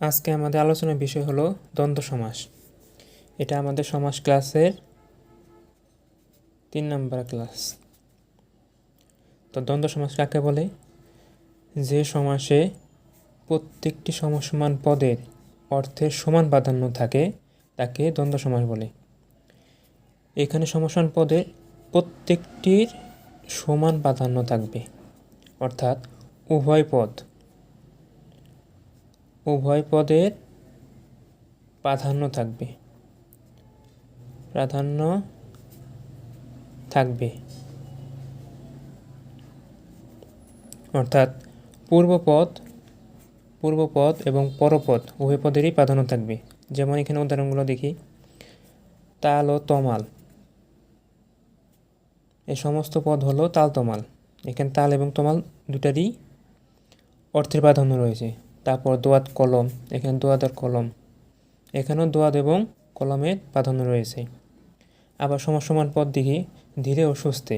আজকে আমাদের আলোচনার বিষয় হলো দ্বন্দ্ব সমাস। এটা আমাদের সমাস ক্লাসের 3 নম্বর ক্লাস। তো দ্বন্দ্ব সমাস কাকে বলে? যে সমাসে প্রত্যেকটি সমসমান পদের অর্থের সমান প্রাধান্য থাকে তাকে দ্বন্দ্ব সমাস বলে। এখানে সমসমান পদের প্রত্যেকটির সমান প্রাধান্য থাকবে, অর্থাৎ উভয় পদের প্রাধান্য থাকবে অর্থাৎ পূর্বপদ এবং পরপদ উভয় পদেরই প্রাধান্য থাকবে। যেমন এখানে উদাহরণগুলো দেখি। তাল ও তমাল, এই সমস্ত পদ হলো তাল তমাল। এখানে তাল এবং তমাল দুটারই অর্থের প্রাধান্য রয়েছে। তারপর দোয়াত কলম, এখানে দোয়াত আর কলম, এখানেও দোয়াত এবং কলমের প্রাধান্য রয়েছে। আবার সমসমান পদ দেখি ধীরে ও সুস্থে,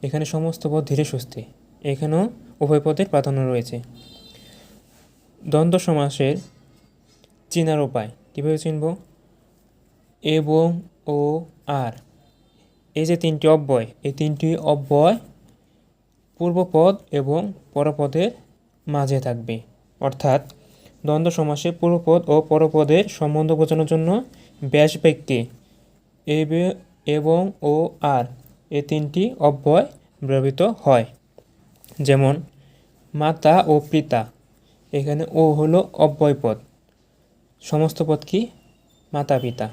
এখানে সমস্ত পদ ধীরে সুস্থে, এখানেও উভয় পদের প্রাধান্য রয়েছে। দ্বন্দ্ব সমাসের চিনার উপায় কীভাবে চিনব? এবং ও আর, এই যে তিনটি অব্যয়, এই তিনটি অব্যয় পূর্বপদ এবং পরপদের মাঝে থাকবে। অর্থাৎ দ্বন্দ্ব সমাসে পূর্বপদ ও পরপদের সম্বন্ধ বোঝানোর জন্য ব্যাস বাক্যে এবং ও আর এই তিনটি অব্যয় ব্যবহৃত হয়। যেমন মাতা ও পিতা, এখানে ও হলো অব্যয় পদ, সমস্ত পদ কি? মাতা পিতা।